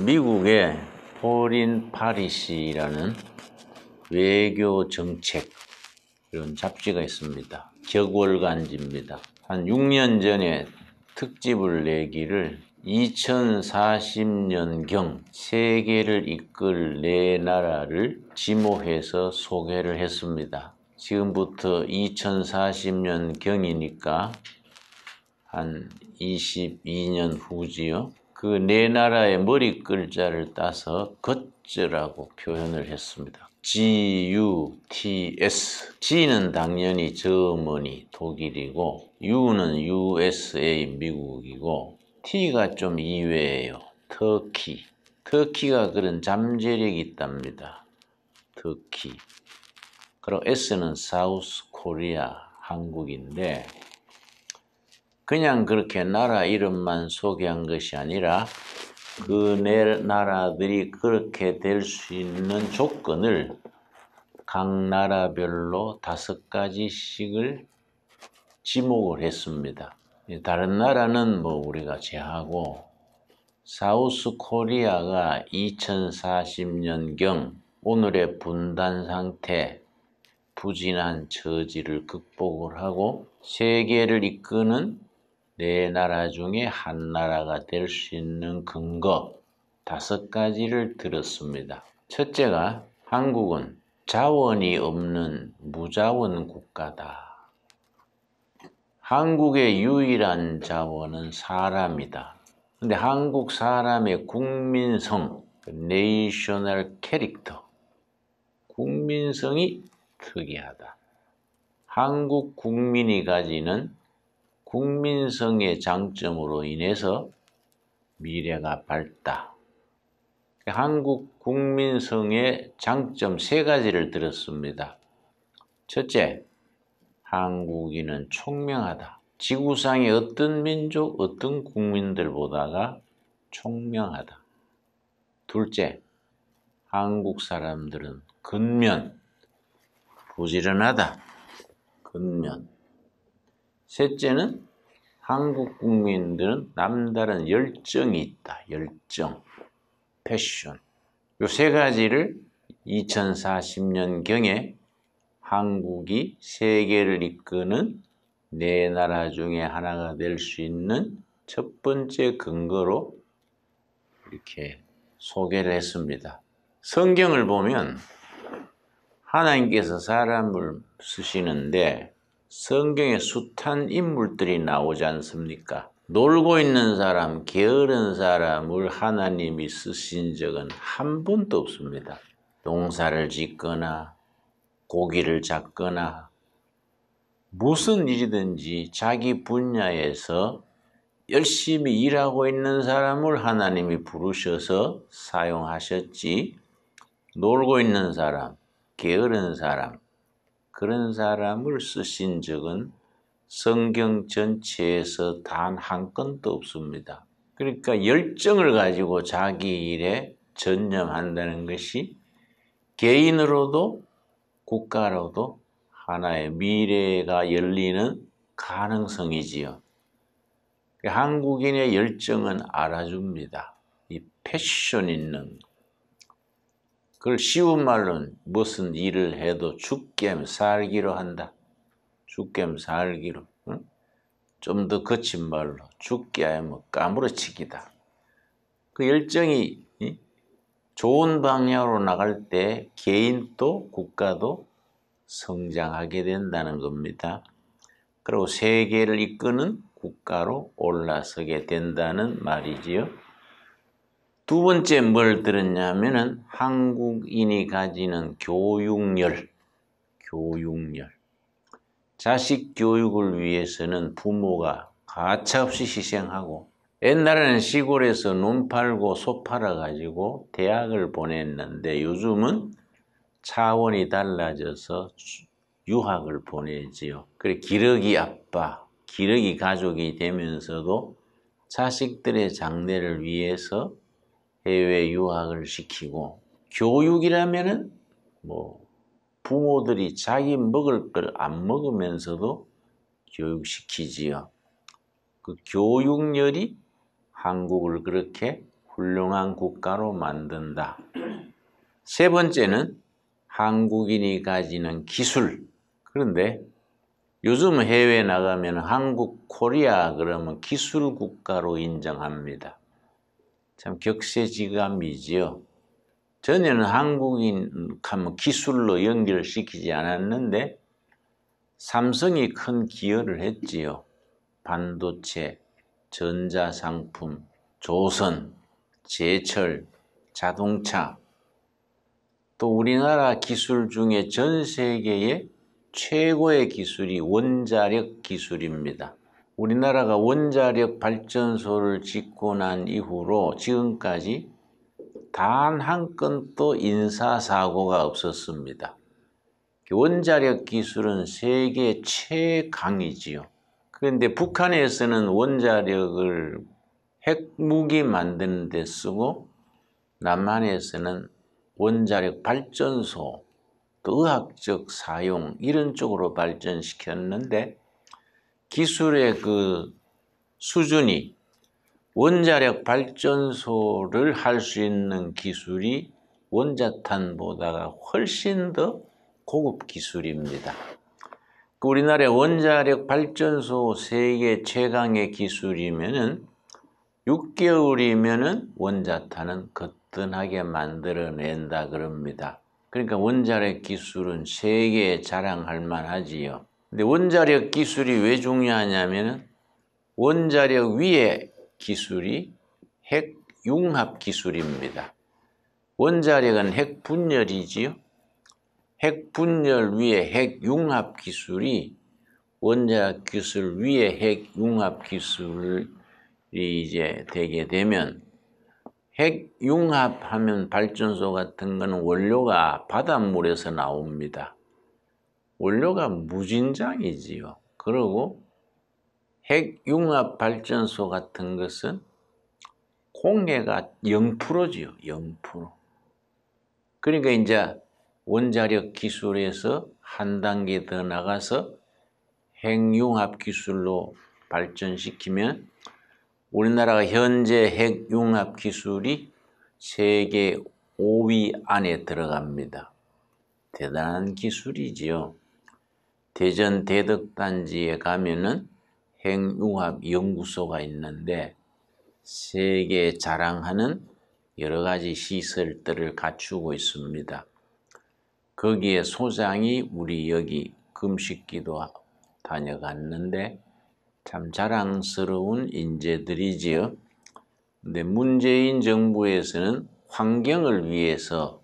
미국의 포린 파리시라는 외교 정책 이런 잡지가 있습니다. 격월간지입니다. 한 6년 전에 특집을 내기를 2040년경 세계를 이끌 네 나라를 지목해서 소개를 했습니다. 지금부터 2040년경이니까 한 22년 후지요. 그 네 나라의 머리 글자를 따서 굿즈라고 표현을 했습니다. GUTS. G는 당연히 저머니 독일이고 U는 USA 미국이고 T가 좀 이외예요. 터키. 터키가 그런 잠재력이 있답니다. 터키. 그리고 S는 사우스 코리아 한국인데 그냥 그렇게 나라 이름만 소개한 것이 아니라 그 네 나라들이 그렇게 될 수 있는 조건을 각 나라별로 5가지씩을 지목을 했습니다. 다른 나라는 뭐 우리가 제하고 사우스 코리아가 2040년경 오늘의 분단 상태, 부진한 처지를 극복을 하고 세계를 이끄는 네 나라 중에 한 나라가 될 수 있는 근거 5가지를 들었습니다. 첫째가 한국은 자원이 없는 무자원 국가다. 한국의 유일한 자원은 사람이다. 근데 한국 사람의 국민성, 네이셔널 캐릭터, 국민성이 특이하다. 한국 국민이 가지는 국민성의 장점으로 인해서 미래가 밝다. 한국 국민성의 장점 3가지를 들었습니다. 첫째, 한국인은 총명하다. 지구상의 어떤 민족, 어떤 국민들보다가 총명하다. 둘째, 한국 사람들은 근면, 부지런하다. 근면. 셋째는 한국 국민들은 남다른 열정이 있다. 열정, 패션. 이 3가지를 2040년경에 한국이 세계를 이끄는 네 나라 중에 하나가 될 수 있는 첫 번째 근거로 이렇게 소개를 했습니다. 성경을 보면 하나님께서 사람을 쓰시는데 성경에 숱한 인물들이 나오지 않습니까? 놀고 있는 사람, 게으른 사람을 하나님이 쓰신 적은 한 번도 없습니다. 농사를 짓거나 고기를 잡거나 무슨 일이든지 자기 분야에서 열심히 일하고 있는 사람을 하나님이 부르셔서 사용하셨지 놀고 있는 사람, 게으른 사람 그런 사람을 쓰신 적은 성경 전체에서 단 한 건도 없습니다. 그러니까 열정을 가지고 자기 일에 전념한다는 것이 개인으로도 국가로도 하나의 미래가 열리는 가능성이지요. 한국인의 열정은 알아줍니다. 이 패션 있는 그걸 쉬운 말로는 무슨 일을 해도 죽겜 살기로 한다. 죽겜 살기로. 응? 좀 더 거친 말로 죽게 하면 까무러치기다. 그 열정이 좋은 방향으로 나갈 때 개인도 국가도 성장하게 된다는 겁니다. 그리고 세계를 이끄는 국가로 올라서게 된다는 말이지요. 두 번째 뭘 들었냐면은 한국인이 가지는 교육열. 자식 교육을 위해서는 부모가 가차없이 희생하고 옛날에는 시골에서 논 팔고 소 팔아가지고 대학을 보냈는데 요즘은 차원이 달라져서 유학을 보내지요. 그래 기러기 아빠, 기러기 가족이 되면서도 자식들의 장래를 위해서 해외 유학을 시키고 교육이라면은 뭐 부모들이 자기 먹을 걸 안 먹으면서도 교육시키지요. 그 교육열이 한국을 그렇게 훌륭한 국가로 만든다. 세 번째는 한국인이 가지는 기술. 그런데 요즘 해외에 나가면 한국 코리아 그러면 기술 국가로 인정합니다. 참 격세지감이지요. 전에는 한국인 하면 기술로 연결시키지 않았는데 삼성이 큰 기여를 했지요. 반도체, 전자상품, 조선, 제철, 자동차. 또 우리나라 기술 중에 전 세계의 최고의 기술이 원자력 기술입니다. 우리나라가 원자력 발전소를 짓고 난 이후로 지금까지 단 한 건도 인사사고가 없었습니다. 원자력 기술은 세계 최강이지요. 그런데 북한에서는 원자력을 핵무기 만드는 데 쓰고 남한에서는 원자력 발전소, 또 의학적 사용 이런 쪽으로 발전시켰는데 기술의 그 수준이 원자력 발전소를 할 수 있는 기술이 원자탄보다가 훨씬 더 고급 기술입니다. 우리나라의 원자력 발전소 세계 최강의 기술이면은 6개월이면은 원자탄은 거뜬하게 만들어낸다 그럽니다. 그러니까 원자력 기술은 세계에 자랑할 만하지요. 근데 원자력 기술이 왜 중요하냐면은 원자력 위에 기술이 핵융합 기술입니다. 원자력은 핵분열이지요. 핵분열 위에 핵융합 기술이 원자력 기술 위에 핵융합 기술이 이제 되게 되면 핵융합하면 발전소 같은 거는 원료가 바닷물에서 나옵니다. 원료가 무진장이지요. 그리고 핵융합 발전소 같은 것은 공해가 0%지요. 0%. 그러니까 이제 원자력 기술에서 한 단계 더 나가서 핵융합 기술로 발전시키면 우리나라가 현재 핵융합 기술이 세계 5위 안에 들어갑니다. 대단한 기술이지요. 대전 대덕단지에 가면은 핵융합 연구소가 있는데 세계에 자랑하는 여러 가지 시설들을 갖추고 있습니다. 거기에 소장이 우리 여기 금식기도 다녀갔는데 참 자랑스러운 인재들이지요. 근데 문재인 정부에서는 환경을 위해서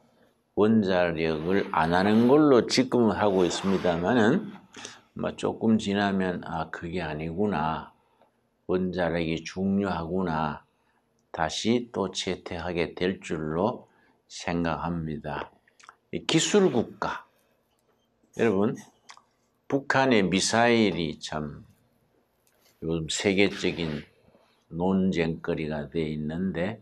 원자력을 안 하는 걸로 지금 하고 있습니다만은 조금 지나면 그게 아니구나. 원자력이 중요하구나. 다시 또 채택하게 될 줄로 생각합니다. 기술국가. 여러분, 북한의 미사일이 참 요즘 세계적인 논쟁거리가 되어 있는데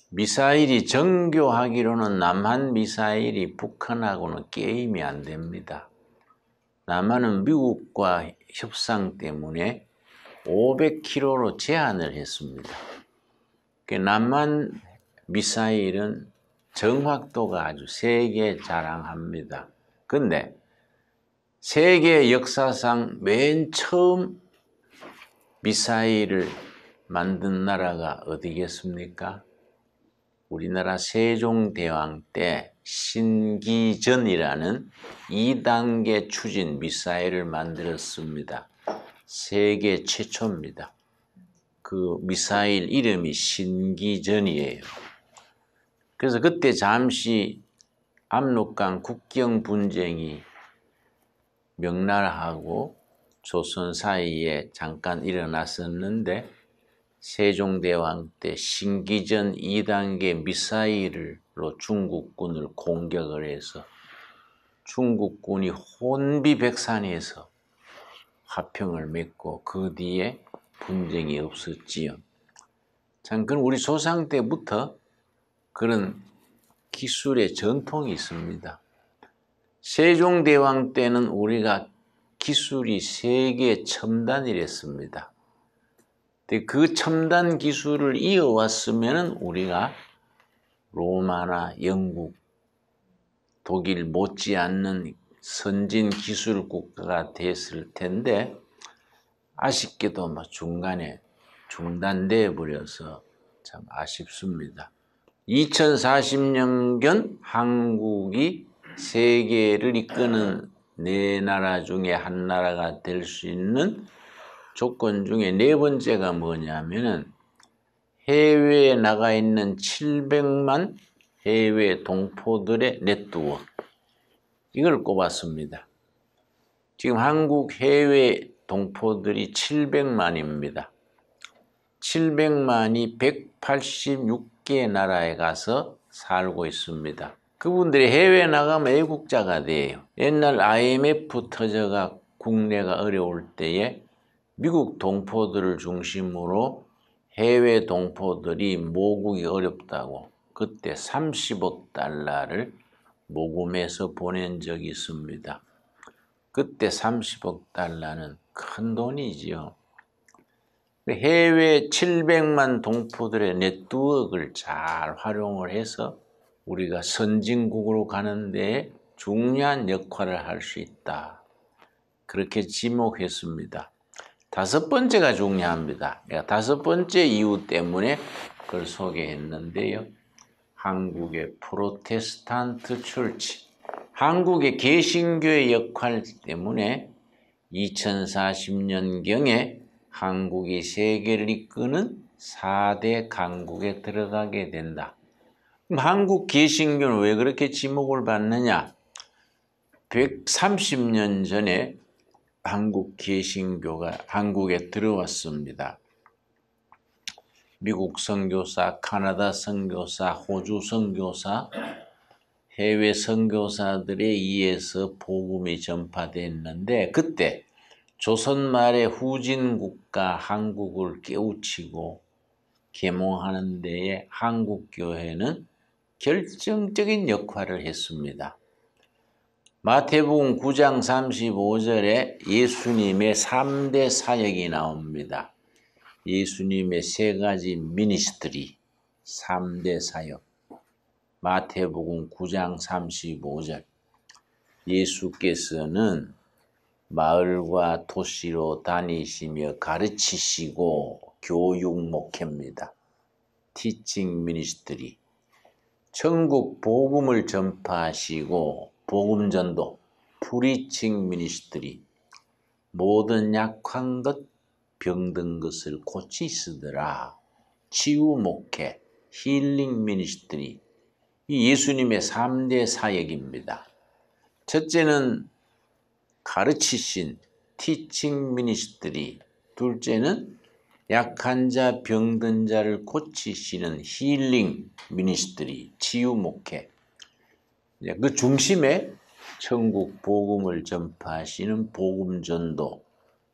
미사일이 정교하기로는 남한 미사일이 북한하고는 게임이 안 됩니다. 남한은 미국과 협상 때문에 500km로 제한을 했습니다. 남한 미사일은 정확도가 아주 세계 자랑합니다. 근데 세계 역사상 맨 처음 미사일을 만든 나라가 어디겠습니까? 우리나라 세종대왕 때 신기전이라는 2단계 추진 미사일을 만들었습니다. 세계 최초입니다. 그 미사일 이름이 신기전이에요. 그래서 그때 잠시 압록강 국경 분쟁이 명나라하고 조선 사이에 잠깐 일어났었는데 세종대왕 때 신기전 2단계 미사일로 중국군을 공격을 해서 중국군이 혼비백산해서 화평을 맺고 그 뒤에 분쟁이 없었지요. 참 그럼 우리 조상 때부터 그런 기술의 전통이 있습니다. 세종대왕 때는 우리가 기술이 세계 첨단이랬습니다. 근데 그 첨단 기술을 이어왔으면 우리가 로마나 영국, 독일 못지않는 선진 기술 국가가 됐을 텐데 아쉽게도 중간에 중단돼 버려서 참 아쉽습니다. 2040년경 한국이 세계를 이끄는 네 나라 중에 한 나라가 될 수 있는 조건 중에 네 번째가 뭐냐면은 해외에 나가 있는 700만 해외 동포들의 네트워크, 이걸 꼽았습니다. 지금 한국 해외 동포들이 700만입니다. 700만이 186개 나라에 가서 살고 있습니다. 그분들이 해외에 나가면 애국자가 돼요. 옛날 IMF 터져가 국내가 어려울 때에 미국 동포들을 중심으로 해외 동포들이 모국이 어렵다고 그때 30억 달러를 모금해서 보낸 적이 있습니다. 그때 30억 달러는 큰 돈이지요. 해외 700만 동포들의 네트워크를 잘 활용을 해서 우리가 선진국으로 가는 데 중요한 역할을 할 수 있다. 그렇게 지목했습니다. 다섯 번째가 중요합니다. 다섯 번째 이유 때문에 그걸 소개했는데요. 한국의 프로테스탄트 철치, 한국의 개신교의 역할 때문에 2040년경에 한국이 세계를 이끄는 4대 강국에 들어가게 된다. 그럼 한국 개신교는 왜 그렇게 지목을 받느냐? 130년 전에 한국 개신교가 한국에 들어왔습니다. 미국 선교사, 카나다 선교사, 호주 선교사, 해외 선교사들에 의해서 복음이 전파됐는데 그때 조선 말의 후진 국가 한국을 깨우치고 계몽하는 데에 한국 교회는 결정적인 역할을 했습니다. 마태복음 9장 35절에 예수님의 3대 사역이 나옵니다. 예수님의 세 가지 미니스트리, 3대 사역. 마태복음 9장 35절. 예수께서는 마을과 도시로 다니시며 가르치시고 교육 목회입니다. 티칭 미니스트리. 천국 복음을 전파하시고 복음 전도, 프리칭 미니스트리. 모든 약한 것, 병든 것을 고치시더라. 치유 목회, 힐링 미니스트리. 이 예수님의 3대 사역입니다. 첫째는 가르치신 티칭 미니스트리, 둘째는 약한 자, 병든 자를 고치시는 힐링 미니스트리, 치유 목회. 그 중심에 천국 복음을 전파하시는 복음 전도,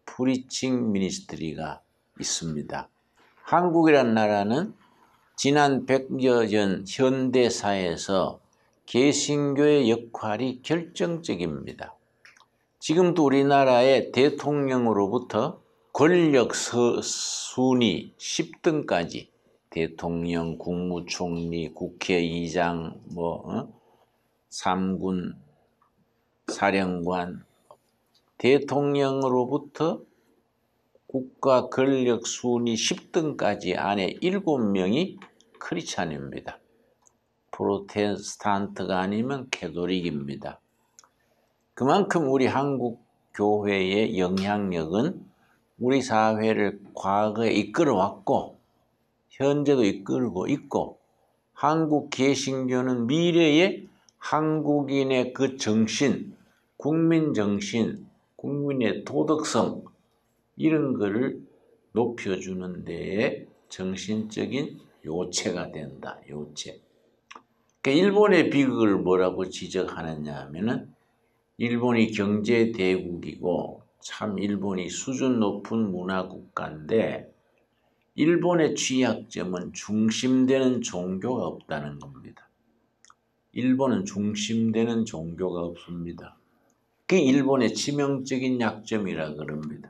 프리칭 미니스트리가 있습니다. 한국이란 나라는 지난 100여 년 현대사에서 개신교의 역할이 결정적입니다. 지금도 우리나라의 대통령으로부터 권력 순위 10등까지 대통령, 국무총리, 국회의장, 삼군 사령관, 대통령으로부터 국가 권력 순위 10등까지 안에 7명이 크리스찬입니다. 프로테스탄트가 아니면 캐톨릭입니다. 그만큼 우리 한국 교회의 영향력은 우리 사회를 과거에 이끌어왔고 현재도 이끌고 있고 한국 개신교는 미래의 한국인의 그 정신, 국민 정신, 국민의 도덕성 이런 거를 높여주는 데에 정신적인 요체가 된다. 요체. 그러니까 일본의 비극을 뭐라고 지적하느냐 하면은 일본이 경제 대국이고 참 일본이 수준 높은 문화 국가인데 일본의 취약점은 중심되는 종교가 없다는 겁니다. 일본은 중심되는 종교가 없습니다. 그게 일본의 치명적인 약점이라 그럽니다.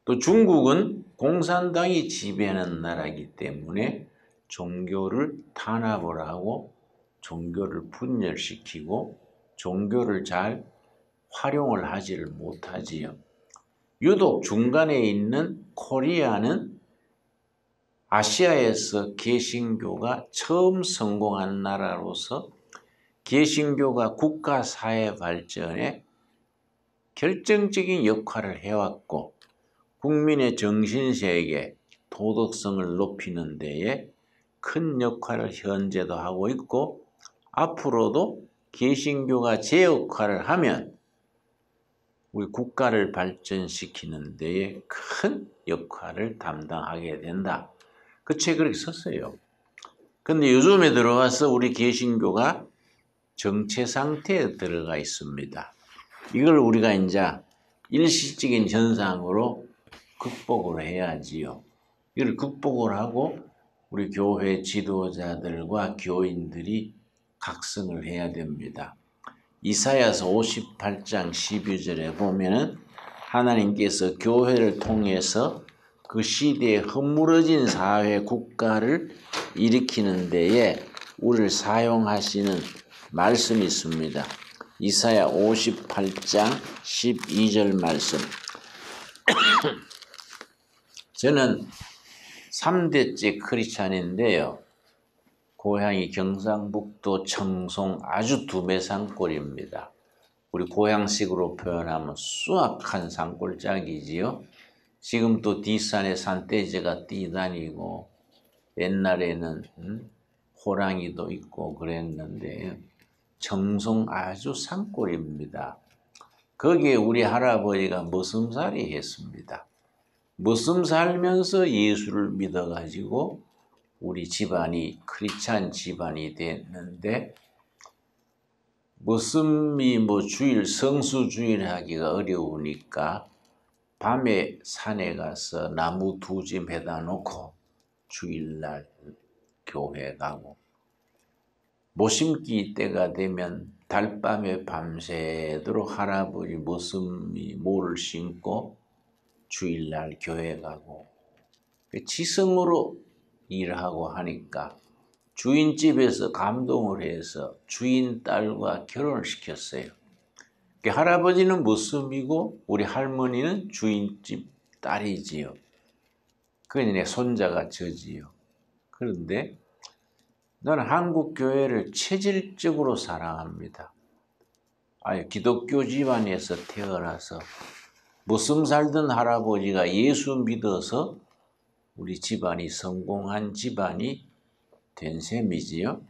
또 중국은 공산당이 지배하는 나라이기 때문에 종교를 탄압을 하고 종교를 분열시키고 종교를 잘 활용을 하지를 못하지요. 유독 중간에 있는 코리아는 아시아에서 개신교가 처음 성공한 나라로서 개신교가 국가 사회 발전에 결정적인 역할을 해왔고 국민의 정신세계, 도덕성을 높이는 데에 큰 역할을 현재도 하고 있고 앞으로도 개신교가 제 역할을 하면 우리 국가를 발전시키는 데에 큰 역할을 담당하게 된다. 그 책을 그렇게 썼어요. 근데 요즘에 들어와서 우리 개신교가 정체 상태에 들어가 있습니다. 이걸 우리가 이제 일시적인 현상으로 극복을 해야지요. 이걸 극복을 하고 우리 교회 지도자들과 교인들이 각성을 해야 됩니다. 이사야서 58장 12절에 보면은 하나님께서 교회를 통해서 그 시대에 허물어진 사회 국가를 일으키는 데에 우리를 사용하시는 말씀이 있습니다. 이사야 58장 12절 말씀. 저는 3대째 크리스찬인데요. 고향이 경상북도 청송 아주 두메 산골입니다. 우리 고향식으로 표현하면 수확한 산골짜기지요. 지금 또 뒷산에 산돼지가 뛰다니고 옛날에는 호랑이도 있고 그랬는데 청송 아주 산골입니다. 거기에 우리 할아버지가 머슴살이 했습니다. 머슴 살면서 예수를 믿어가지고 우리 집안이 크리스찬 집안이 됐는데 머슴이 주일 성수 주일 하기가 어려우니까 밤에 산에 가서 나무 2집 해다 놓고 주일날 교회 가고 모심기 때가 되면 달밤에 밤새도록 할아버지 머슴이 모를 신고 주일날 교회 가고 지성으로 일하고 하니까 주인집에서 감동을 해서 주인 딸과 결혼을 시켰어요. 할아버지는 머슴이고 우리 할머니는 주인집 딸이지요. 그러니 내 손자가 저지요. 그런데 나는 한국 교회를 체질적으로 사랑합니다. 기독교 집안에서 태어나서 머슴 살던 할아버지가 예수 믿어서 우리 집안이 성공한 집안이 된 셈이지요.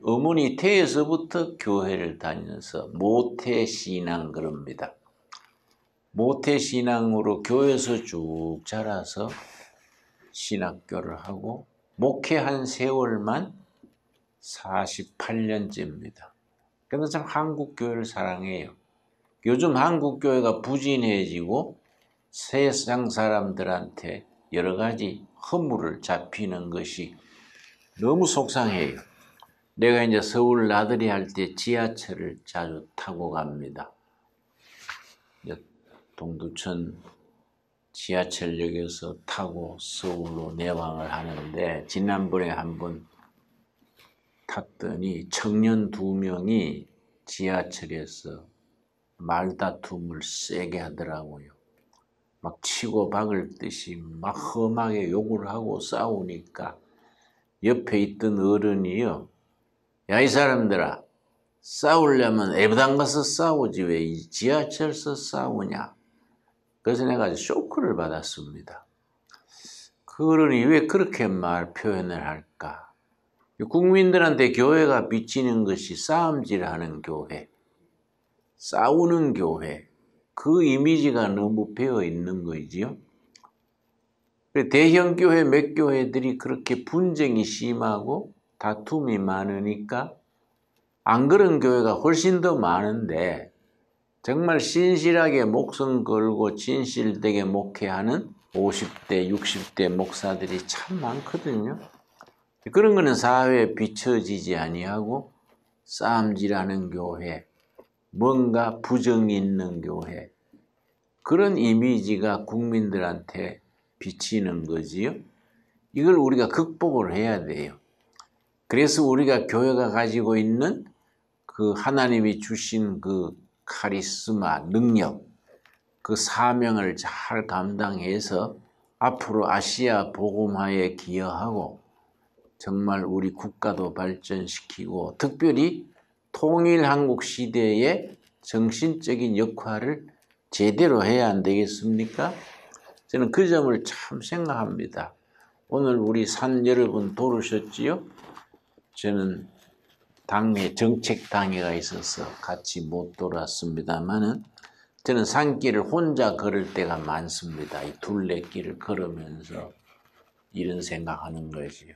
어머니 태에서부터 교회를 다니면서 모태신앙 그럽니다. 모태신앙으로 교회에서 쭉 자라서 신학교를 하고 목회한 세월만 48년째입니다. 그래서 참 한국교회를 사랑해요. 요즘 한국교회가 부진해지고 세상 사람들한테 여러 가지 허물을 잡히는 것이 너무 속상해요. 내가 이제 서울 나들이 할 때 지하철을 자주 타고 갑니다. 동두천 지하철역에서 타고 서울로 내방을 하는데 지난번에 한번 탔더니 청년 2명이 지하철에서 말다툼을 세게 하더라고요. 막 치고 박을 듯이 막 험하게 욕을 하고 싸우니까 옆에 있던 어른이요. 야, 이 사람들아, 싸우려면 애부당 가서 싸우지 왜 이 지하철에서 싸우냐. 그래서 내가 쇼크를 받았습니다. 그 어른이 왜 그렇게 표현을 할까? 국민들한테 교회가 비치는 것이 싸움질하는 교회, 싸우는 교회, 그 이미지가 너무 배어 있는 거지요. 대형 교회 몇 교회들이 그렇게 분쟁이 심하고 다툼이 많으니까 안 그런 교회가 훨씬 더 많은데 정말 신실하게 목숨 걸고 진실되게 목회하는 50대, 60대 목사들이 참 많거든요. 그런 거는 사회에 비춰지지 아니하고 싸움질하는 교회, 뭔가 부정이 있는 교회, 그런 이미지가 국민들한테 비치는 거지요. 이걸 우리가 극복을 해야 돼요. 그래서 우리가 교회가 가지고 있는 그 하나님이 주신 그 카리스마, 능력, 그 사명을 잘 감당해서 앞으로 아시아 복음화에 기여하고 정말 우리 국가도 발전시키고 특별히 통일 한국 시대의 정신적인 역할을 제대로 해야 안 되겠습니까? 저는 그 점을 참 생각합니다. 오늘 우리 산 여러분 돌으셨지요? 저는 당내 정책당회가 있어서 같이 못 돌았습니다만은 저는 산길을 혼자 걸을 때가 많습니다. 이 둘레길을 걸으면서 이런 생각하는 거지요.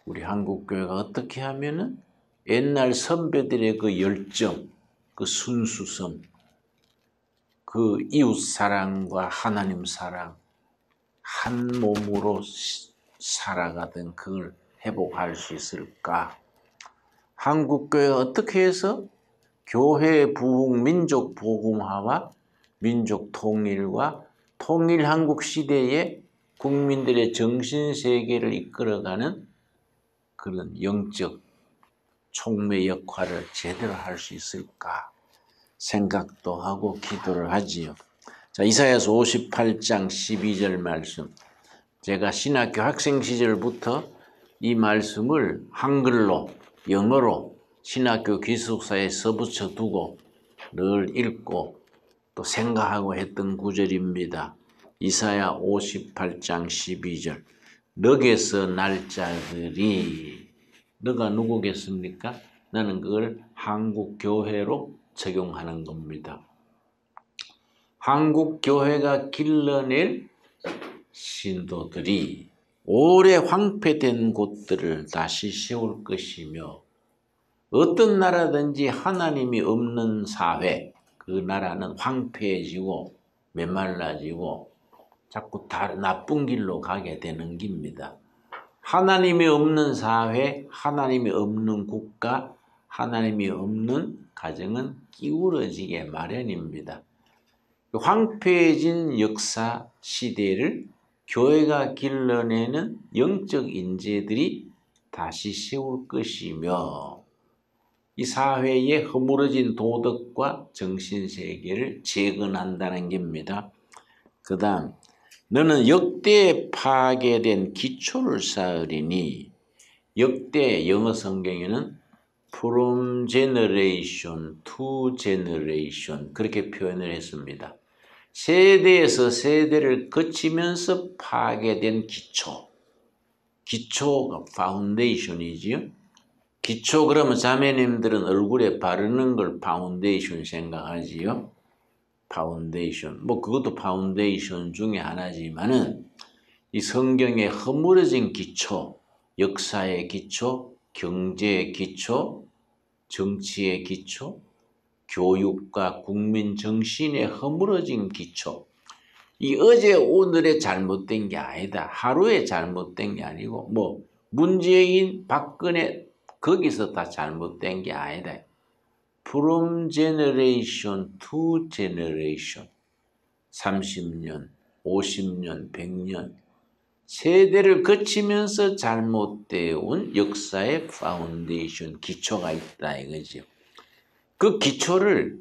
우리 한국교회가 어떻게 하면은 옛날 선배들의 그 열정, 그 순수성, 그 이웃사랑과 하나님 사랑, 한 몸으로 살아가던 그걸 회복할 수 있을까? 한국교회가 어떻게 해서 교회 부흥 민족 복음화와 민족 통일과 통일 한국 시대에 국민들의 정신세계를 이끌어가는 그런 영적 촉매 역할을 제대로 할 수 있을까 생각도 하고 기도를 하지요. 자, 이사야서 58장 12절 말씀. 제가 신학교 학생 시절부터 이 말씀을 한글로, 영어로 신학교 기숙사에 써붙여 두고 늘 읽고 또 생각하고 했던 구절입니다. 이사야 58장 12절. 너게서 날 자들이, 너가 누구겠습니까? 나는 그걸 한국 교회로 적용하는 겁니다. 한국 교회가 길러낼 신도들이 오래 황폐된 곳들을 다시 세울 것이며 어떤 나라든지 하나님이 없는 사회, 그 나라는 황폐해지고 메말라지고 자꾸 나쁜 길로 가게 되는 겁니다. 하나님이 없는 사회, 하나님이 없는 국가, 하나님이 없는 가정은 기울어지게 마련입니다. 황폐해진 역사 시대를 교회가 길러내는 영적 인재들이 다시 세울 것이며 이 사회의 허물어진 도덕과 정신세계를 재건한다는 겁니다. 그 다음 너는 역대에 파괴된 기초를 쌓으리니 역대 영어 성경에는 from generation to generation 그렇게 표현을 했습니다. 세대에서 세대를 거치면서 파괴된 기초. 기초가 파운데이션이지요. 기초 그러면 자매님들은 얼굴에 바르는 걸 파운데이션 생각하지요. 파운데이션. 뭐 그것도 파운데이션 중에 하나지만은 이 성경의 허물어진 기초, 역사의 기초, 경제의 기초, 정치의 기초, 교육과 국민 정신의 허물어진 기초. 이 어제 오늘의 잘못된 게 아니다. 하루에 잘못된 게 아니고 뭐 문재인, 박근혜 거기서 다 잘못된 게 아니다. From generation to generation 30년, 50년, 100년 세대를 거치면서 잘못되어 온 역사의 파운데이션, 기초가 있다 이거죠. 그 기초를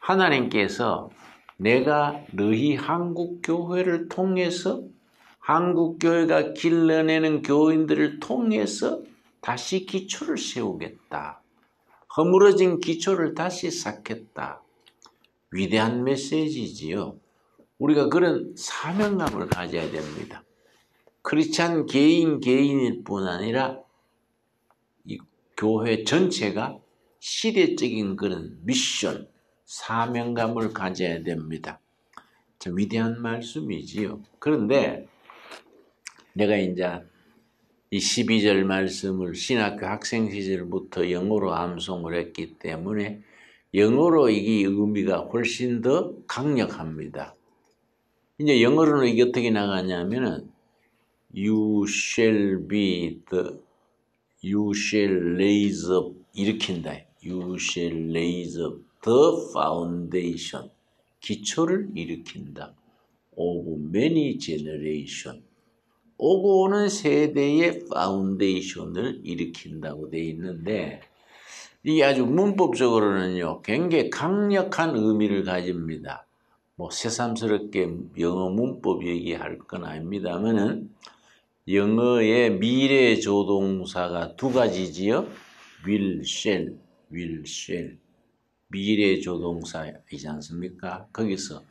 하나님께서 내가 너희 한국교회를 통해서 한국교회가 길러내는 교인들을 통해서 다시 기초를 세우겠다. 허물어진 기초를 다시 쌓겠다. 위대한 메시지지요. 우리가 그런 사명감을 가져야 됩니다. 크리스찬 개인일 뿐 아니라 이 교회 전체가 시대적인 그런 미션, 사명감을 가져야 됩니다. 참 위대한 말씀이지요. 그런데 내가 이제 이 12절 말씀을 신학교 학생 시절부터 영어로 암송을 했기 때문에 영어로 이게 의미가 훨씬 더 강력합니다. 이제 영어로는 이게 어떻게 나가냐면은 You shall raise up 일으킨다. You shall raise up the foundation 기초를 일으킨다. of many generation. 오고 오는 세대의 파운데이션을 일으킨다고 되어 있는데 이게 아주 문법적으로는요 굉장히 강력한 의미를 가집니다. 뭐 새삼스럽게 영어 문법 얘기할 건 아닙니다만은 영어의 미래 조동사가 두 가지지요. will, shall. 미래 조동사이지 않습니까? 거기서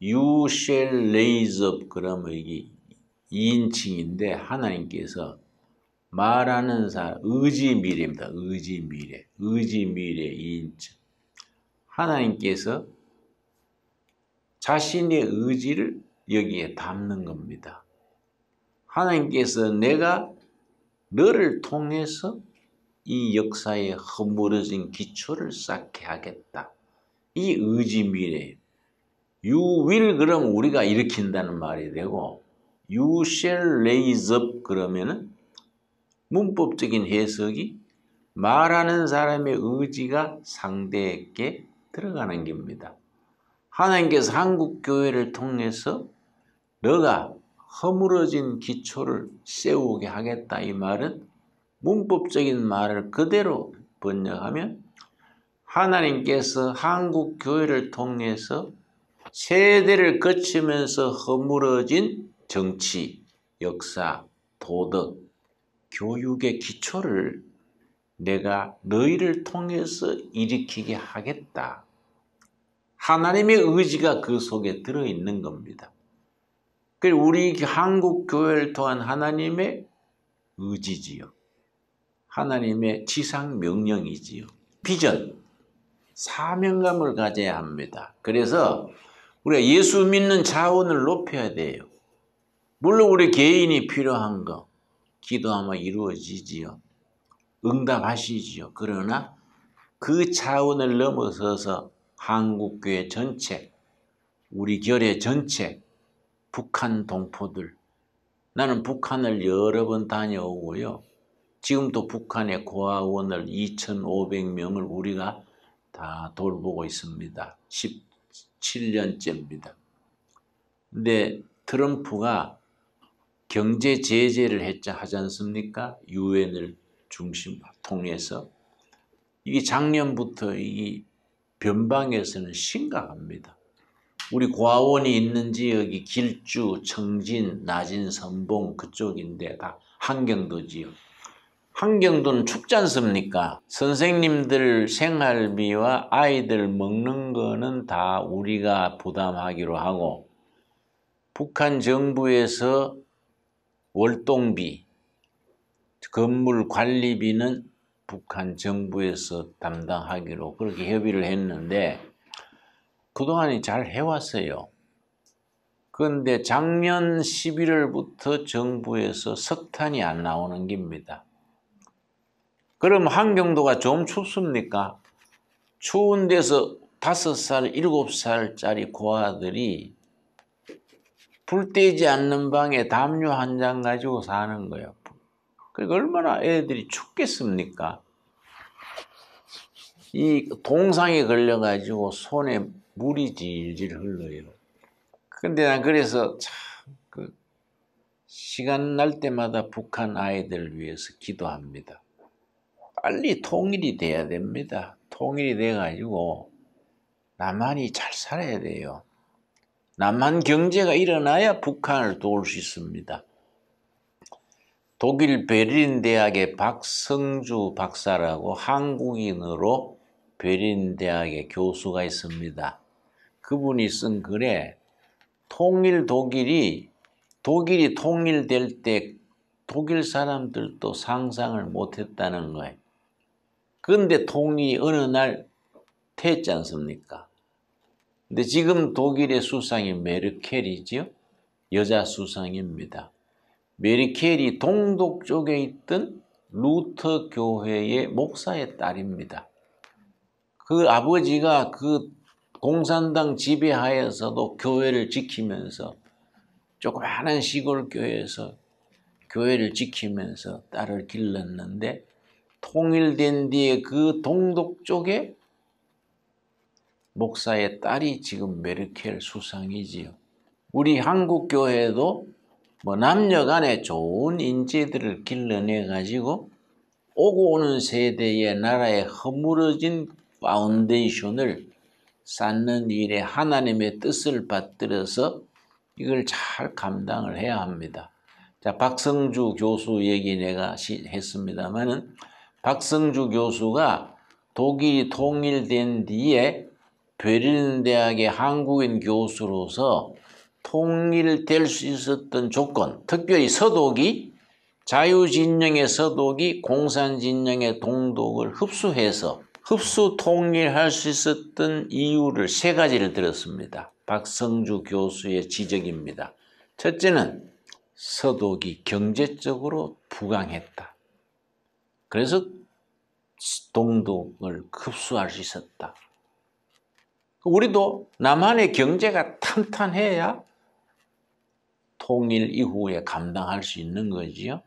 you shall raise up 그러면 이게 2인칭인데 하나님께서 말하는 사람, 의지 미래입니다. 의지 미래 2인칭. 하나님께서 자신의 의지를 여기에 담는 겁니다. 하나님께서 내가 너를 통해서 이 역사에 허물어진 기초를 쌓게 하겠다. 이 의지 미래. You will 그러면 우리가 일으킨다는 말이 되고 You shall raise up 그러면은 문법적인 해석이 말하는 사람의 의지가 상대에게 들어가는 겁니다. 하나님께서 한국교회를 통해서 너가 허물어진 기초를 세우게 하겠다. 이 말은 문법적인 말을 그대로 번역하면 하나님께서 한국교회를 통해서 세대를 거치면서 허물어진 정치, 역사, 도덕, 교육의 기초를 내가 너희를 통해서 일으키게 하겠다. 하나님의 의지가 그 속에 들어있는 겁니다. 우리 한국 교회를 통한 하나님의 의지지요. 하나님의 지상 명령이지요. 비전, 사명감을 가져야 합니다. 그래서 우리가 예수 믿는 자원을 높여야 돼요. 물론 우리 개인이 필요한 거 기도하면 이루어지지요. 응답하시지요. 그러나 그 차원을 넘어서서 한국교회 전체, 우리 결의 전체, 북한 동포들. 나는 북한을 여러 번 다녀오고요. 지금도 북한의 고아원을 2,500명을 우리가 다 돌보고 있습니다. 17년째입니다. 근데 트럼프가 경제 제재를 하지 않습니까? 유엔을 중심 통해서. 이게 작년부터 이 변방에서는 심각합니다. 우리 고아원이 있는 지역이 길주, 청진, 나진, 선봉 그쪽인데 다 한경도지요. 한경도는 춥지 않습니까? 선생님들 생활비와 아이들 먹는 거는 다 우리가 부담하기로 하고 북한 정부에서 월동비, 건물 관리비는 북한 정부에서 담당하기로 그렇게 협의를 했는데 그동안이 잘 해왔어요. 그런데 작년 11월부터 정부에서 석탄이 안 나오는 겁니다. 그럼 한경도가 좀 춥습니까? 추운 데서 5살, 7살짜리 고아들이 불 떼지 않는 방에 담요 한 장 가지고 사는 거예요. 그러니까 얼마나 애들이 춥겠습니까? 이 동상에 걸려가지고 손에 물이 질질 흘러요. 근데 난 그래서 참 시간 날 때마다 북한 아이들을 위해서 기도합니다. 빨리 통일이 돼야 됩니다. 통일이 돼가지고 남한이 잘 살아야 돼요. 남한 경제가 일어나야 북한을 도울 수 있습니다. 독일 베를린 대학의 박성주 박사라고 한국인으로 베를린 대학의 교수가 있습니다. 그분이 쓴 글에 독일이 통일될 때 독일 사람들도 상상을 못했다는 거예요. 그런데 통일이 어느 날 됐지 않습니까? 근데 지금 독일의 수상이 메르켈이죠. 여자 수상입니다. 메르켈이 동독 쪽에 있던 루터 교회의 목사의 딸입니다. 그 아버지가 그 공산당 지배하에서도 교회를 지키면서 조그마한 시골 교회에서 교회를 지키면서 딸을 길렀는데 통일된 뒤에 그 동독 쪽에 목사의 딸이 지금 메르켈 수상이지요. 우리 한국 교회도 뭐 남녀 간에 좋은 인재들을 길러내 가지고 오고 오는 세대의 나라의 허물어진 파운데이션을 쌓는 일에 하나님의 뜻을 받들어서 이걸 잘 감당을 해야 합니다. 자, 박성주 교수 얘기 내가 했습니다만은 박성주 교수가 독일이 통일된 뒤에 베를린 대학의 한국인 교수로서 통일될 수 있었던 조건, 특별히 서독이 자유진영의 서독이 공산진영의 동독을 흡수해서 흡수 통일할 수 있었던 이유를 세 가지를 들었습니다. 박성주 교수의 지적입니다. 첫째는 서독이 경제적으로 부강했다. 그래서 동독을 흡수할 수 있었다. 우리도 남한의 경제가 탄탄해야 통일 이후에 감당할 수 있는 거지요.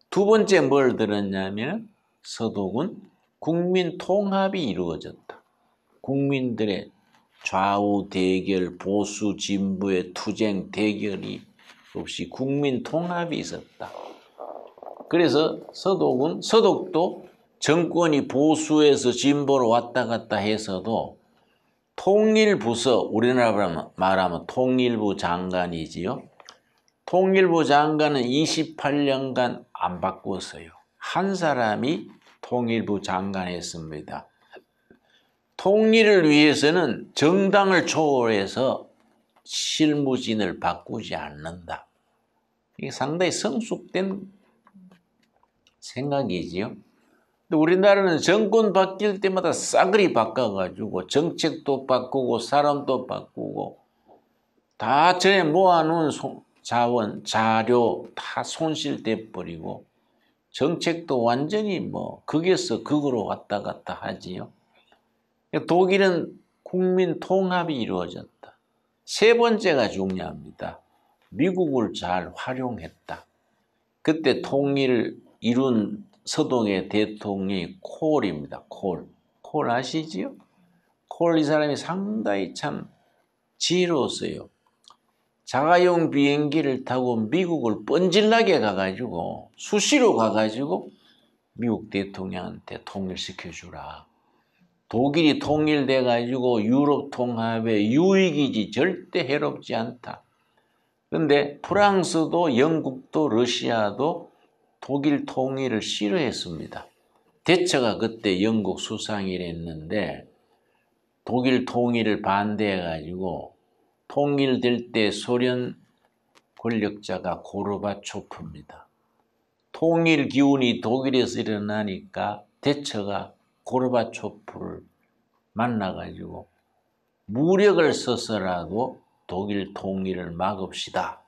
두 번째 뭘 들었냐면 서독은 국민 통합이 이루어졌다. 국민들의 좌우 대결, 보수 진보의 투쟁 대결이 없이 국민 통합이 있었다. 그래서 서독도 정권이 보수에서 진보로 왔다 갔다 해서도 통일부서, 우리나라 말하면 통일부 장관이지요. 통일부 장관은 28년간 안 바꿨어요. 한 사람이 통일부 장관 했습니다. 통일을 위해서는 정당을 초월해서 실무진을 바꾸지 않는다. 이게 상당히 성숙된 생각이지요. 근데 우리나라는 정권 바뀔 때마다 싸그리 바꿔가지고 정책도 바꾸고 사람도 바꾸고 다 전에 모아놓은 자원, 자료 다 손실돼 버리고 정책도 완전히 뭐 극에서 극으로 왔다 갔다 하지요. 독일은 국민 통합이 이루어졌다. 세 번째가 중요합니다. 미국을 잘 활용했다. 그때 통일을 이룬 서독의 대통령이 콜입니다. 콜 아시지요? 콜 이 사람이 상당히 참 지혜로웠어요. 자가용 비행기를 타고 미국을 뻔질나게 가가지고 수시로 가가지고 미국 대통령한테 통일시켜주라. 독일이 통일돼가지고 유럽 통합의 유익이지 절대 해롭지 않다. 그런데 프랑스도 영국도 러시아도 독일 통일을 싫어했습니다. 대처가 그때 영국 수상이랬는데 독일 통일을 반대해가지고 통일될 때 소련 권력자가 고르바초프입니다. 통일 기운이 독일에서 일어나니까 대처가 고르바초프를 만나가지고 무력을 써서라도 독일 통일을 막읍시다.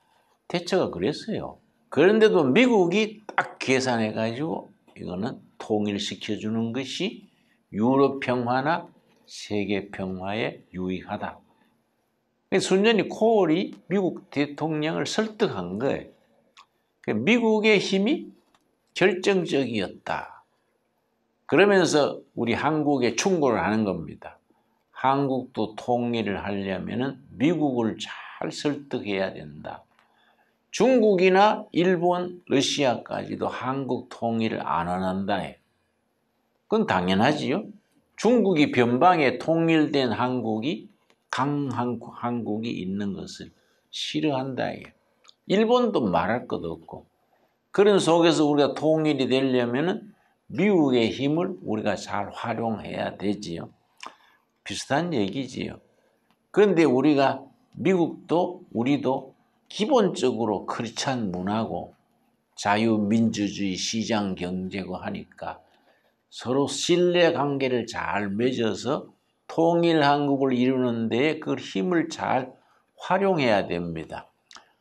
대처가 그랬어요. 그런데도 미국이 딱 계산해가지고 이거는 통일시켜주는 것이 유럽 평화나 세계 평화에 유익하다. 순전히 콜이 미국 대통령을 설득한 거예요. 미국의 힘이 결정적이었다. 그러면서 우리 한국에 충고를 하는 겁니다. 한국도 통일을 하려면 미국을 잘 설득해야 된다. 중국이나 일본, 러시아까지도 한국 통일을 안 원한다. 그건 당연하지요. 중국이 변방에 통일된 한국이 한국이 있는 것을 싫어한다. 일본도 말할 것도 없고. 그런 속에서 우리가 통일이 되려면 미국의 힘을 우리가 잘 활용해야 되지요. 비슷한 얘기지요. 그런데 우리가 미국도 우리도 기본적으로 크리스찬 문화고 자유민주주의 시장 경제고 하니까 서로 신뢰관계를 잘 맺어서 통일 한국을 이루는 데에 그 힘을 잘 활용해야 됩니다.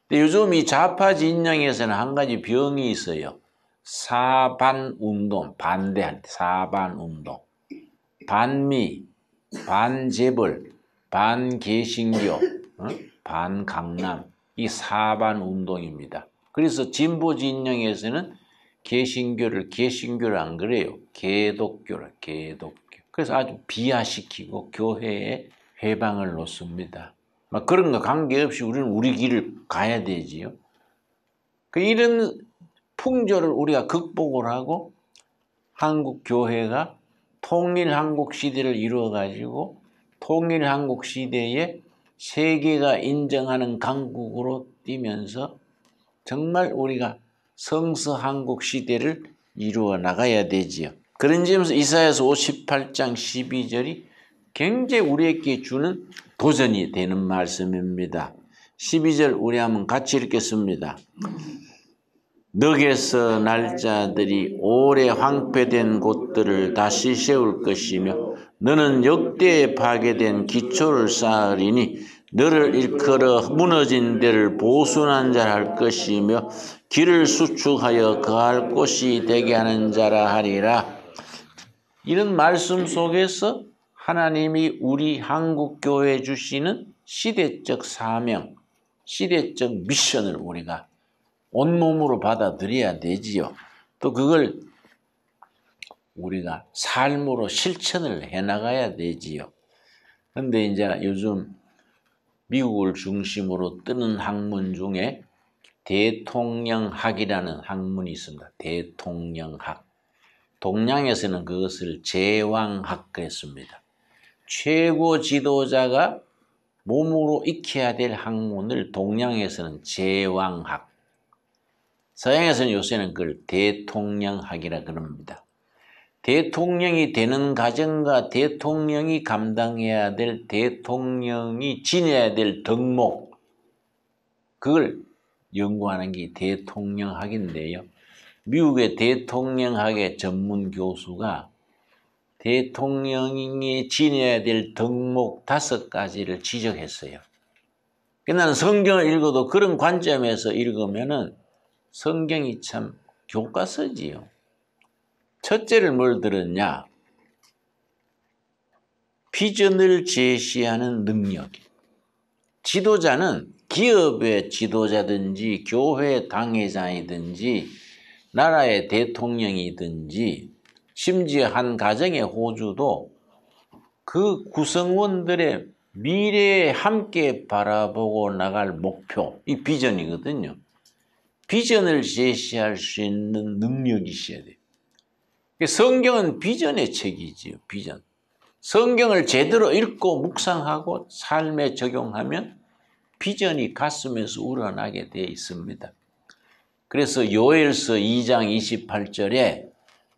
근데 요즘 이 좌파 진영에서는 한 가지 병이 있어요. 사반운동, 반대할 때 사반운동. 반미, 반재벌, 반개신교, 반강남. 이 사반운동입니다. 그래서 진보 진영에서는 개신교를 안 그래요. 개독교. 그래서 아주 비하시키고 교회에 회방을 놓습니다. 막 그런 거 관계없이 우리는 우리 길을 가야 되지요. 이런 풍조를 우리가 극복을 하고 한국 교회가 통일 한국 시대를 이루어 가지고 통일 한국 시대에 세계가 인정하는 강국으로 뛰면서 정말 우리가 성서 한국 시대를 이루어 나가야 되지요. 그런 점에서 이사야서 58장 12절이 굉장히 우리에게 주는 도전이 되는 말씀입니다. 12절 우리 한번 같이 읽겠습니다. 넋에서 날짜들이 오래 황폐된 곳들을 다시 세울 것이며 너는 역대에 파괴된 기초를 쌓으리니 너를 일컬어 무너진 데를 보순한 자라 할 것이며 길을 수축하여 거할 곳이 되게 하는 자라 하리라. 이런 말씀 속에서 하나님이 우리 한국교회에 주시는 시대적 사명, 시대적 미션을 우리가 온몸으로 받아들여야 되지요. 또 그걸 우리가 삶으로 실천을 해나가야 되지요. 그런데 이제 요즘 미국을 중심으로 뜨는 학문 중에 대통령학이라는 학문이 있습니다. 대통령학. 동양에서는 그것을 제왕학 그랬습니다. 최고 지도자가 몸으로 익혀야 될 학문을 동양에서는 제왕학, 서양에서는 요새는 그걸 대통령학이라 그럽니다. 대통령이 되는 과정과 대통령이 감당해야 될, 대통령이 지내야 될 덕목, 그걸 연구하는 게 대통령학인데요. 미국의 대통령학의 전문 교수가 대통령이 지내야 될 덕목 5가지를 지적했어요. 나는 성경을 읽어도 그런 관점에서 읽으면은 성경이 참 교과서지요. 첫째를 뭘 들었냐? 비전을 제시하는 능력. 지도자는 기업의 지도자든지 교회 당회장이든지 나라의 대통령이든지 심지어 한 가정의 호주도 그 구성원들의 미래에 함께 바라보고 나갈 목표, 이 비전이거든요. 비전을 제시할 수 있는 능력이 있어야 돼요. 성경은 비전의 책이지요. 비전. 성경을 제대로 읽고 묵상하고 삶에 적용하면 비전이 가슴에서 우러나게 되어 있습니다. 그래서 요엘서 2장 28절에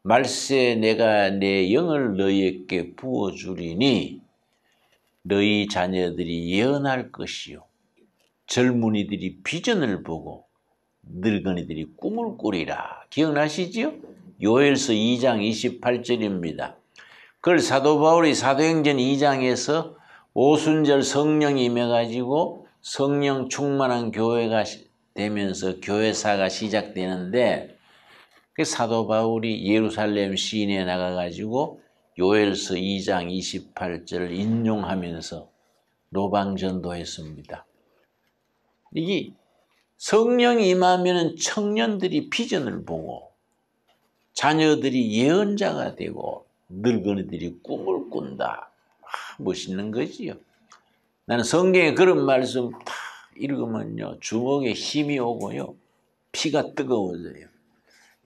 말세 내가 내 영을 너희에게 부어주리니 너희 자녀들이 예언할 것이요 젊은이들이 비전을 보고 늙은이들이 꿈을 꾸리라. 기억나시지요? 요엘서 2장 28절입니다. 그걸 사도 바울이 사도행전 2장에서 오순절 성령이 임해가지고 성령 충만한 교회가 되면서 교회사가 시작되는데 그 사도 바울이 예루살렘 시내에 나가가지고 요엘서 2장 28절을 인용하면서 노방전도했습니다. 이게 성령이 임하면 청년들이 비전을 보고 자녀들이 예언자가 되고 늙은이들이 꿈을 꾼다. 멋있는 거지요. 나는 성경에 그런 말씀 다 읽으면요 주먹에 힘이 오고요 피가 뜨거워져요.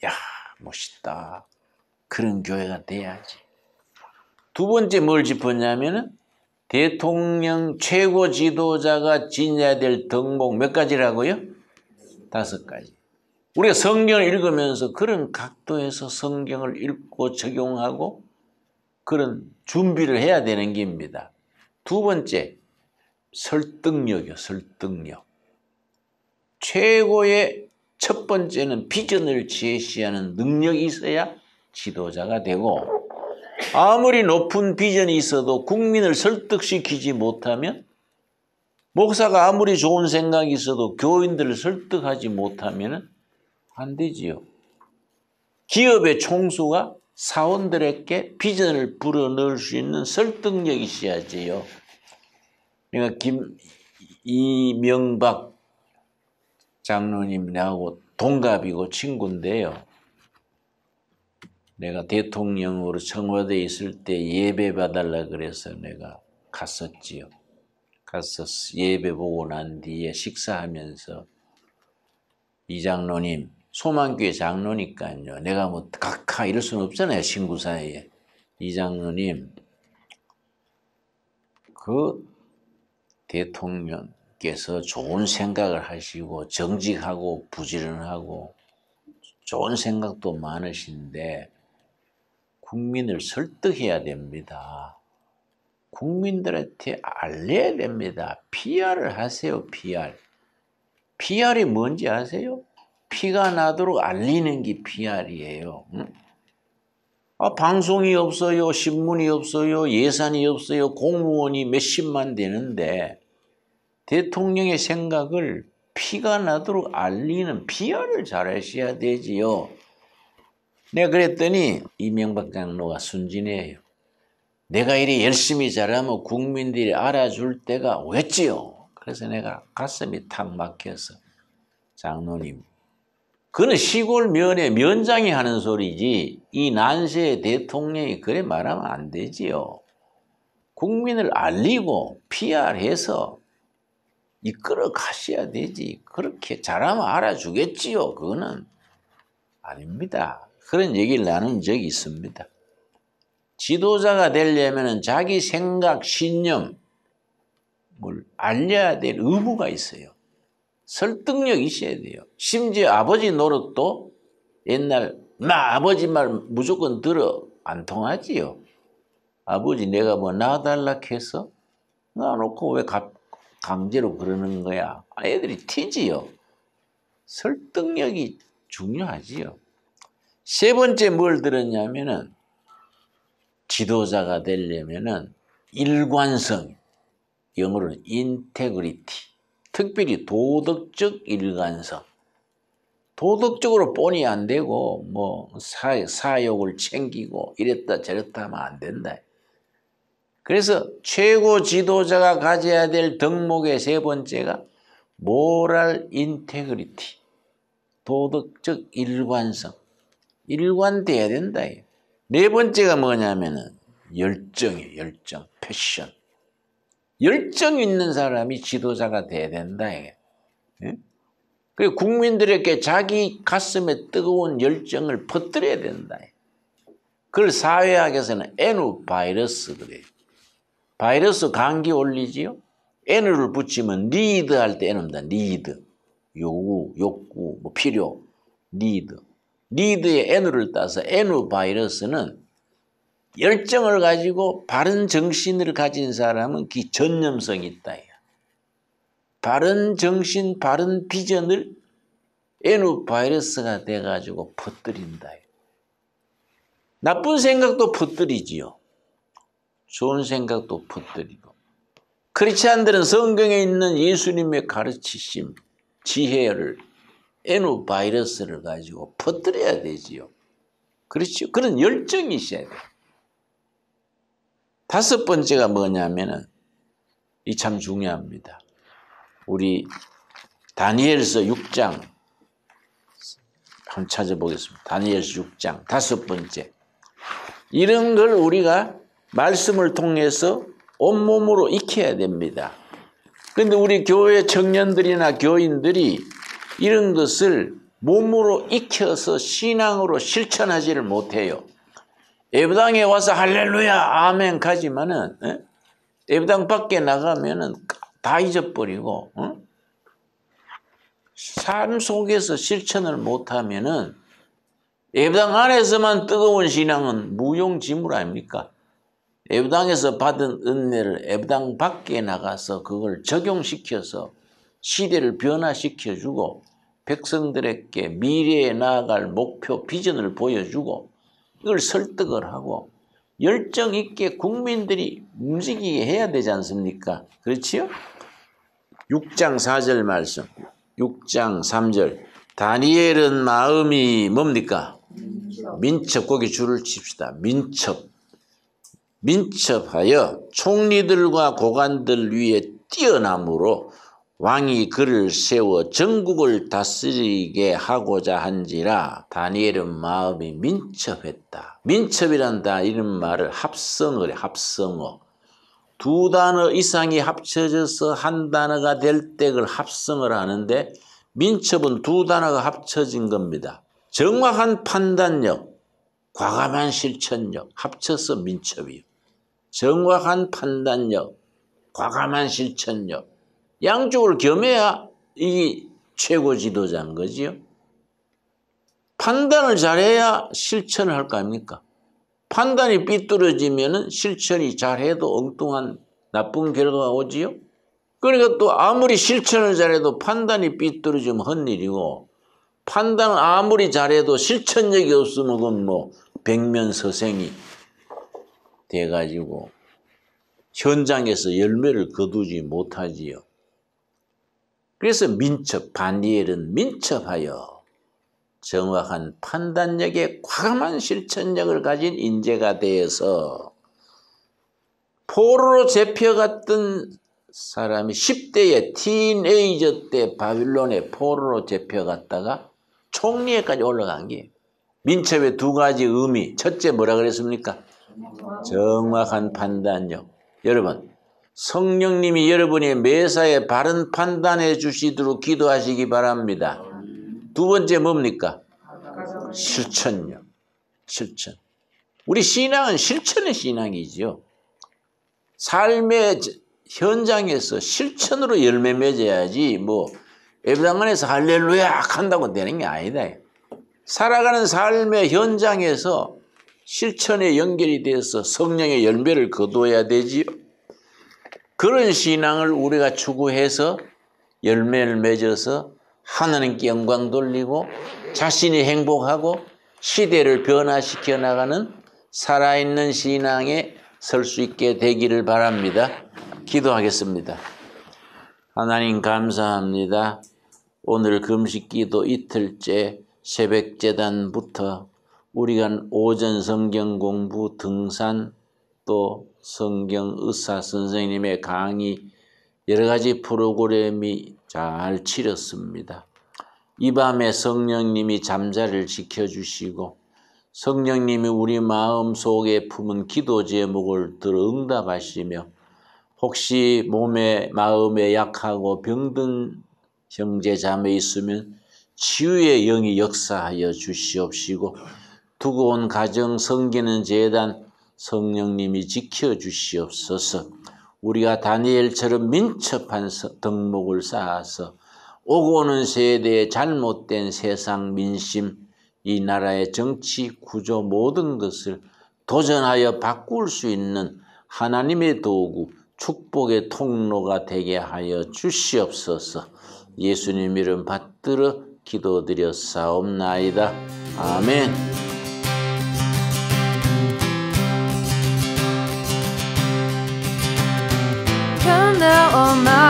야, 멋있다. 그런 교회가 돼야지. 두 번째 뭘 짚었냐면은 대통령 최고 지도자가 지녀야 될 덕목 몇 가지라고요? 5가지. 우리가 성경을 읽으면서 그런 각도에서 성경을 읽고 적용하고 그런 준비를 해야 되는 겁니다. 두 번째, 설득력이요. 설득력. 최고의 첫 번째는 비전을 제시하는 능력이 있어야 지도자가 되고 아무리 높은 비전이 있어도 국민을 설득시키지 못하면 목사가 아무리 좋은 생각이 있어도 교인들을 설득하지 못하면 안 되지요. 기업의 총수가 사원들에게 비전을 불어넣을 수 있는 설득력이 있어야지요. 그러니까 이명박 장로님 나하고 동갑이고 친구인데요. 내가 대통령으로 청와대에 있을 때 예배 봐달라 그래서 내가 갔었지요. 가서 예배 보고 난 뒤에 식사하면서 이 장로님, 소망교회 장로니까요. 내가 뭐 각하 이럴 수는 없잖아요. 친구 사이에. 이 장로님, 그 대통령께서 좋은 생각을 하시고 정직하고 부지런하고 좋은 생각도 많으신데 국민을 설득해야 됩니다. 국민들한테 알려야 됩니다. PR을 하세요. PR. PR이 뭔지 아세요? 피가 나도록 알리는 게 PR이에요. 응? 방송이 없어요. 신문이 없어요. 예산이 없어요. 공무원이 몇십만 되는데 대통령의 생각을 피가 나도록 알리는 PR을 잘하셔야 되지요. 내가 그랬더니 이명박 장로가 순진해요. 내가 이리 열심히 잘하면 국민들이 알아줄 때가 오겠지요. 그래서 내가 가슴이 탁 막혀서 장로님, 그는 시골 면에 면장이 하는 소리지 이 난세의 대통령이 그래 말하면 안 되지요. 국민을 알리고 PR해서 이끌어 가셔야 되지. 그렇게 잘하면 알아주겠지요. 그거는 아닙니다. 그런 얘기를 나눈 적이 있습니다. 지도자가 되려면 자기 생각, 신념을 알려야 될 의무가 있어요. 설득력이 있어야 돼요. 심지어 아버지 노릇도 옛날 나 아버지 말 무조건 들어 안 통하지요. 아버지 내가 뭐 놔달라 해서 놔놓고 왜 강제로 그러는 거야. 애들이 튀지요. 설득력이 중요하지요. 세 번째 뭘 들었냐면은 지도자가 되려면은 일관성, 영어로는 integrity, 특별히 도덕적 일관성. 도덕적으로 뻔히 안 되고 뭐 사욕을 챙기고 이랬다 저랬다 하면 안 된다. 그래서 최고 지도자가 가져야 될 덕목의 세 번째가 moral integrity, 도덕적 일관성. 일관돼야 된다. 네 번째가 뭐냐면은 열정이에요. 열정, 패션. 열정 있는 사람이 지도자가 돼야 된다. 그리고 국민들에게 자기 가슴에 뜨거운 열정을 퍼뜨려야 된다. 그걸 사회학에서는 N바이러스 그래요. 바이러스 감기 올리지요? N을 붙이면 need 할 때 N입니다. need. 요구, 욕구, 뭐 필요, need. need의 N을 따서 N바이러스는 열정을 가지고 바른 정신을 가진 사람은 그 전념성이 있다. 바른 정신, 바른 비전을 N바이러스가 돼가지고 퍼뜨린다. 나쁜 생각도 퍼뜨리지요. 좋은 생각도 퍼뜨리고. 크리스찬들은 성경에 있는 예수님의 가르치심, 지혜를 N바이러스를 가지고 퍼뜨려야 되지요. 그렇죠? 그런 열정이 있어야 돼요. 다섯 번째가 뭐냐면은 이 참 중요합니다. 우리 다니엘서 6장 한번 찾아보겠습니다. 다니엘서 6장 다섯 번째. 이런 걸 우리가 말씀을 통해서 온몸으로 익혀야 됩니다. 그런데 우리 교회 청년들이나 교인들이 이런 것을 몸으로 익혀서 신앙으로 실천하지를 못해요. 예배당에 와서 할렐루야 아멘 가지만은 예배당 밖에 나가면은 다 잊어버리고 삶 속에서 실천을 못하면은 예배당 안에서만 뜨거운 신앙은 무용지물 아닙니까? 예배당에서 받은 은혜를 예배당 밖에 나가서 그걸 적용시켜서 시대를 변화시켜주고 백성들에게 미래에 나아갈 목표 비전을 보여주고 이걸 설득을 하고 열정 있게 국민들이 움직이게 해야 되지 않습니까? 그렇지요? 6장 4절 말씀 6장 3절 다니엘은 마음이 뭡니까? 민첩. 거기 줄을 칩시다. 민첩하여 총리들과 고관들 위에 뛰어남으로 왕이 그를 세워 전국을 다스리게 하고자 한지라. 다니엘은 마음이 민첩했다. 민첩이란다 이런 말을 합성어래. 합성어. 두 단어 이상이 합쳐져서 한 단어가 될 때 그걸 합성을 하는데 민첩은 두 단어가 합쳐진 겁니다. 정확한 판단력, 과감한 실천력 합쳐서 민첩이요. 정확한 판단력, 과감한 실천력 양쪽을 겸해야 이게 최고 지도자인 거지요. 판단을 잘해야 실천을 할 거 아닙니까? 판단이 삐뚤어지면 실천이 잘해도 엉뚱한 나쁜 결과가 오지요. 그러니까 또 아무리 실천을 잘해도 판단이 삐뚤어지면 헛일이고 판단을 아무리 잘해도 실천력이 없으면 그건 뭐 백면서생이 돼가지고 현장에서 열매를 거두지 못하지요. 그래서 민첩, 바니엘은 민첩하여 정확한 판단력에 과감한 실천력을 가진 인재가 되어서 포로로 잡혀갔던 사람이 10대에 티네이저 때 바빌론에 포로로 잡혀갔다가 총리에까지 올라간 게 민첩의 두 가지 의미. 첫째 뭐라 그랬습니까? 정확한 판단력. 여러분 성령님이 여러분의 매사에 바른 판단해 주시도록 기도하시기 바랍니다. 두 번째 뭡니까? 실천력. 실천. 우리 신앙은 실천의 신앙이죠. 삶의 현장에서 실천으로 열매 맺어야지 뭐 예배당안에서 할렐루야 한다고 되는 게 아니다. 살아가는 삶의 현장에서 실천에 연결이 되어서 성령의 열매를 거두어야 되지요. 그런 신앙을 우리가 추구해서 열매를 맺어서 하나님께 영광 돌리고 자신이 행복하고 시대를 변화시켜 나가는 살아있는 신앙에 설 수 있게 되기를 바랍니다. 기도하겠습니다. 하나님 감사합니다. 오늘 금식기도 이틀째 새벽재단부터 우리가 오전 성경 공부, 등산, 또 성경 의사 선생님의 강의 여러 가지 프로그램이 잘 치렀습니다. 이 밤에 성령님이 잠자리를 지켜주시고 성령님이 우리 마음속에 품은 기도 제목을 들어 응답하시며 혹시 몸에 마음에 약하고 병든 형제 자매 있으면 치유의 영이 역사하여 주시옵시고 두고 온 가정 섬기는 재단 성령님이 지켜주시옵소서. 우리가 다니엘처럼 민첩한 덕목을 쌓아서 오고 오는 세대의 잘못된 세상 민심, 이 나라의 정치, 구조 모든 것을 도전하여 바꿀 수 있는 하나님의 도구, 축복의 통로가 되게 하여 주시옵소서. 예수님 이름 받들어 기도드렸사옵나이다. 아멘. Come now, all my